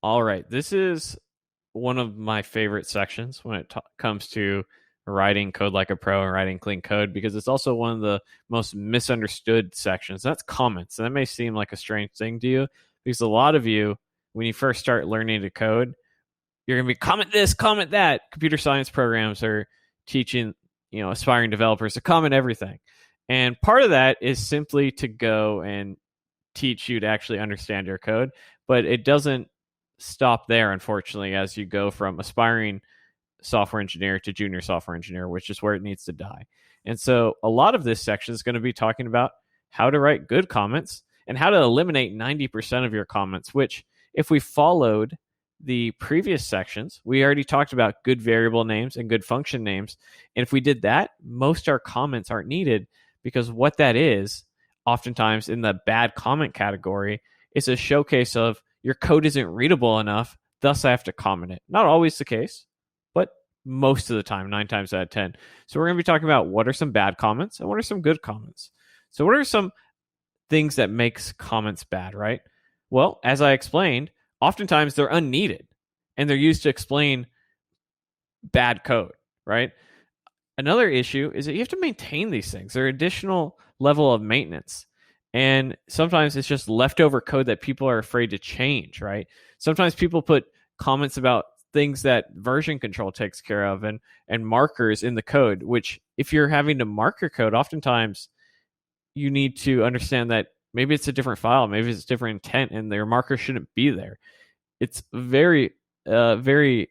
All right. This is one of my favorite sections when it comes to writing code like a pro and writing clean code because it's also one of the most misunderstood sections. That's comments. And that may seem like a strange thing to you because a lot of you, when you first start learning to code, you're going to be comment this, comment that. Computer science programs are teaching, aspiring developers to comment everything. And part of that is simply to go and teach you to actually understand your code, but it doesn't stop there, unfortunately, as you go from aspiring software engineer to junior software engineer, which is where it needs to die. And so a lot of this section is going to be talking about how to write good comments and how to eliminate 90% of your comments, which if we followed the previous sections, we already talked about good variable names and good function names. And if we did that, most of our comments aren't needed because what that is, oftentimes in the bad comment category, is a showcase of your code isn't readable enough, thus I have to comment it. Not always the case, but most of the time, 9 times out of 10. So we're going to be talking about what are some bad comments and what are some good comments. So what are some things that makes comments bad, right? Well, as I explained, oftentimes they're unneeded and they're used to explain bad code, right? Another issue is that you have to maintain these things. They're additional level of maintenance. And sometimes it's just leftover code that people are afraid to change, right? Sometimes people put comments about things that version control takes care of and markers in the code, which if you're having to mark your code, oftentimes you need to understand that maybe it's a different file, maybe it's a different intent, and their marker shouldn't be there. It's very, very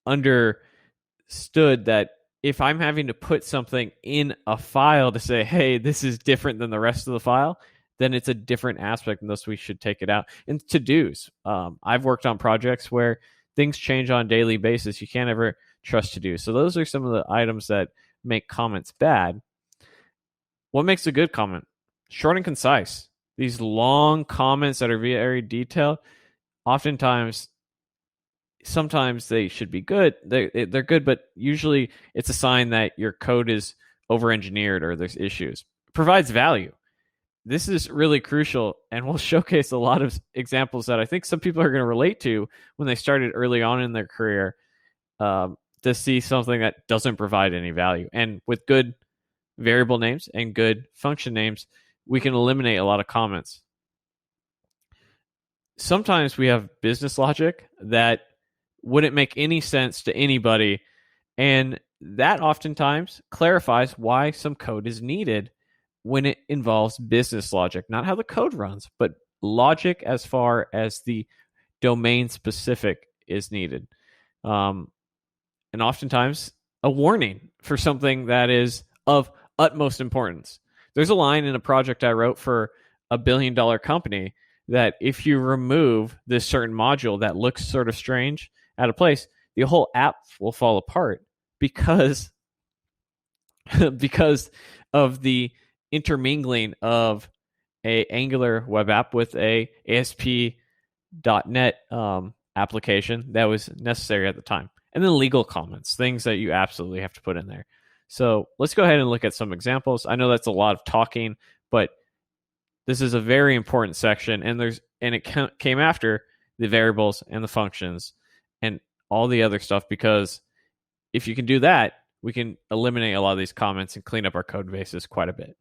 understood that if I'm having to put something in a file to say, hey, this is different than the rest of the file, then it's a different aspect, and thus we should take it out. And to-dos. I've worked on projects where things change on a daily basis. You can't ever trust to-dos. So those are some of the items that make comments bad. What makes a good comment? Short and concise. These long comments that are very detailed, oftentimes, sometimes they should be good. They're good, but usually it's a sign that your code is over-engineered or there's issues. It provides value. This is really crucial, and we'll showcase a lot of examples that I think some people are going to relate to when they started early on in their career to see something that doesn't provide any value. And with good variable names and good function names, we can eliminate a lot of comments. Sometimes we have business logic that wouldn't make any sense to anybody, and that oftentimes clarifies why some code is needed when it involves business logic, not how the code runs, but logic as far as the domain specific is needed. And oftentimes a warning for something that is of utmost importance. There's a line in a project I wrote for a $1 billion company that if you remove this certain module that looks sort of strange out of place, the whole app will fall apart because of the intermingling of a Angular web app with a ASP.NET application that was necessary at the time. And then legal comments, things that you absolutely have to put in there. So let's go ahead and look at some examples. I know that's a lot of talking, but this is a very important section, and it came after the variables and the functions and all the other stuff, because if you can do that, we can eliminate a lot of these comments and clean up our code bases quite a bit.